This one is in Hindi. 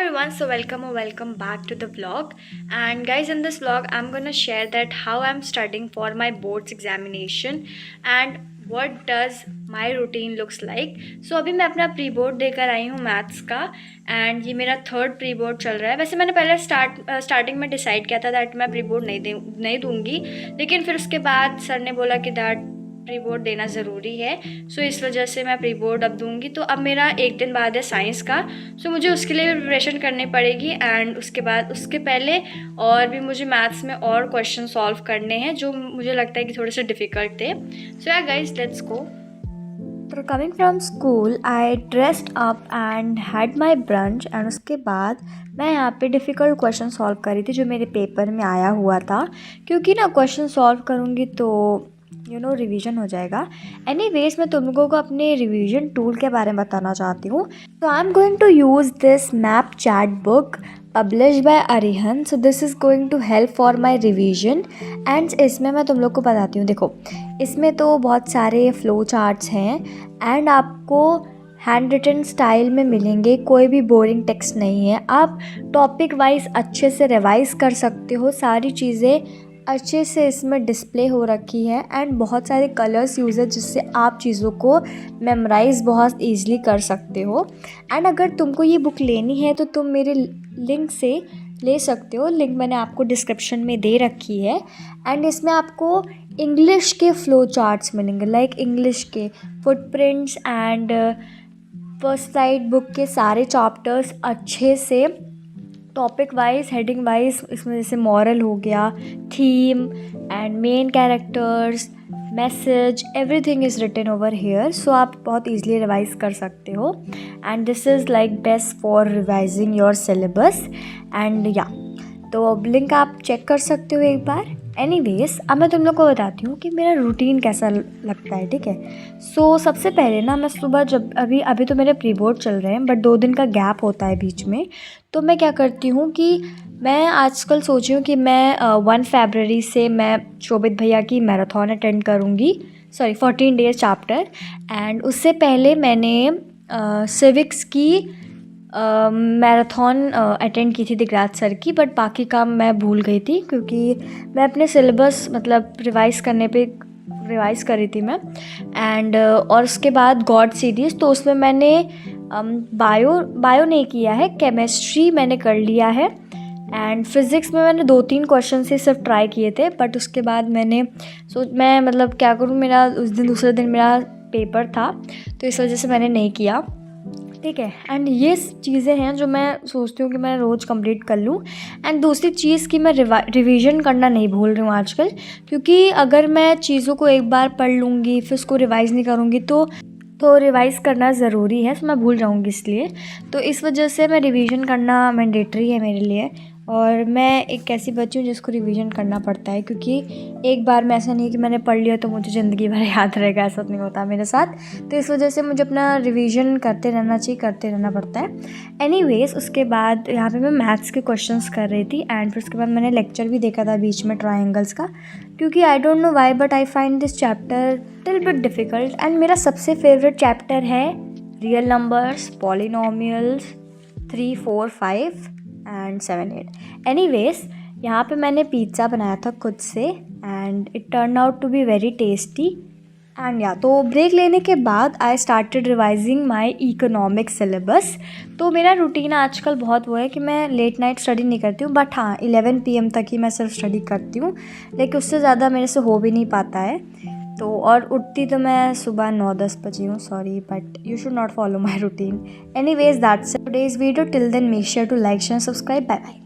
everyone, so welcome or welcome back to the vlog. And guys, in this vlog I'm gonna share that how I'm studying for my boards examination and what does my routine looks like. So अभी मैं अपना प्री बोर्ड देकर आई हूँ मैथ्स का एंड ये मेरा थर्ड प्री बोर्ड चल रहा है. वैसे मैंने पहले स्टार्टिंग में डिसाइड किया था दैट मैं प्री बोर्ड नहीं दूंगी, लेकिन फिर उसके बाद सर ने बोला कि दैट प्री बोर्ड देना ज़रूरी है. सो इस वजह से मैं प्री बोर्ड अब दूंगी. तो अब मेरा एक दिन बाद है साइंस का, सो मुझे उसके लिए भी प्रिपरेशन करनी पड़ेगी एंड उसके पहले और भी मुझे मैथ्स में और क्वेश्चन सॉल्व करने हैं जो मुझे लगता है कि थोड़े से डिफ़िकल्ट थे. सो या गाइस, लेट्स गो. तो coming from school I dressed up and had my brunch and उसके बाद मैं यहाँ पे डिफ़िकल्ट क्वेश्चन सॉल्व कर रही थी जो मेरे पेपर में आया हुआ था, क्योंकि ना क्वेश्चन सॉल्व करूँगी तो रिवीजन हो जाएगा. एनीवेज मैं तुम लोगों को अपने रिवीजन टूल के बारे में बताना चाहती हूँ. तो I am going to use this map chat book published by Arihant. So this is going to help for my revision. And इसमें मैं तुम लोग को बताती हूँ. देखो, इसमें तो बहुत सारे फ्लो चार्ट्स हैं एंड आपको हैंड रिटन स्टाइल में मिलेंगे. कोई भी बोरिंग टेक्स्ट नहीं है. आप टॉपिक वाइज अच्छे से रिवाइज़ कर सकते हो. सारी चीज़ें अच्छे से इसमें डिस्प्ले हो रखी है एंड बहुत सारे कलर्स यूज़ है जिससे आप चीज़ों को मेमोराइज़ बहुत ईज़िली कर सकते हो. एंड अगर तुमको ये बुक लेनी है तो तुम मेरे लिंक से ले सकते हो. लिंक मैंने आपको डिस्क्रिप्शन में दे रखी है. एंड इसमें आपको इंग्लिश के फ्लो चार्ट्स मिलेंगे, लाइक इंग्लिश के footprints and first side book के सारे चैप्टर्स अच्छे से टॉपिक वाइज, हेडिंग वाइज. इसमें जैसे मॉरल हो गया, theme and main characters, message, everything is written over here. So आप बहुत ईजिली रिवाइज कर सकते हो and this is like best for revising your syllabus. And या तो अब लिंक आप चेक कर सकते हो एक बार. एनीवेज, अब मैं तुम लोग को बताती हूँ कि मेरा रूटीन कैसा लगता है. ठीक है, सो सबसे पहले ना मैं सुबह जब अभी तो मेरे प्री बोर्ड चल रहे हैं बट 2 दिन का गैप होता है बीच में. तो मैं क्या करती हूँ कि मैं आजकल सोची हूँ कि मैं 1 फरवरी से मैं शोभित भैया की मैराथन अटेंड करूँगी. 14 डेज चैप्टर. एंड उससे पहले मैंने सिविक्स की मैराथन अटेंड की थी दिगराज सर की, बट बाकी काम मैं भूल गई थी क्योंकि मैं अपने सिलेबस मतलब रिवाइज़ कर रही थी मैं. एंड और उसके बाद गॉड सीरीज़, तो उसमें मैंने बायो नहीं किया है, केमिस्ट्री मैंने कर लिया है. एंड फिज़िक्स में मैंने 2-3 क्वेश्चन से सिर्फ ट्राई किए थे, बट उसके बाद मैं मतलब क्या करूँ, मेरा उस दिन दूसरे दिन मेरा पेपर था तो इस वजह से मैंने नहीं किया. ठीक है, एंड ये चीज़ें हैं जो मैं सोचती हूँ कि मैं रोज़ कंप्लीट कर लूँ. एंड दूसरी चीज़ कि मैं रिवीजन करना नहीं भूल रही हूँ आजकल, क्योंकि अगर मैं चीज़ों को एक बार पढ़ लूँगी फिर उसको रिवाइज़ नहीं करूँगी तो रिवाइज़ करना ज़रूरी है. तो मैं भूल जाऊँगी, इसलिए तो इस वजह से मैं रिवीजन करना मैंडेटरी है मेरे लिए. और मैं एक ऐसी बच्ची हूँ जिसको रिवीजन करना पड़ता है, क्योंकि एक बार में ऐसा नहीं कि मैंने पढ़ लिया तो मुझे ज़िंदगी भर याद रहेगा, ऐसा नहीं होता मेरे साथ. तो इस वजह से मुझे अपना रिवीजन करते रहना पड़ता है. एनीवेज, उसके बाद यहाँ पे मैं मैथ्स के क्वेश्चंस कर रही थी एंड फिर उसके बाद मैंने लेक्चर भी देखा था बीच में ट्राइंगल्स का, क्योंकि I don't know why but I find this chapter little bit difficult. And मेरा सबसे फेवरेट चैप्टर है real numbers, polynomials 3, 4, 5 and 7, 8. Anyways, यहाँ पे मैंने पिज़्ज़ा बनाया था खुद से and it turn out to be very tasty. And या तो ब्रेक लेने के बाद I started revising my economic syllabus. तो मेरा रूटीन आजकल बहुत वो है कि मैं लेट नाइट स्टडी नहीं करती हूँ, बट हाँ 11 PM तक ही मैं सिर्फ स्टडी करती हूँ, लेकिन उससे ज़्यादा मेरे से हो भी नहीं पाता है. तो और उठती तो मैं सुबह 9-10 बजे हूँ. Sorry but you should not follow my routine. Anyways, that's today's video. Till then make sure to like, share, subscribe. Bye bye.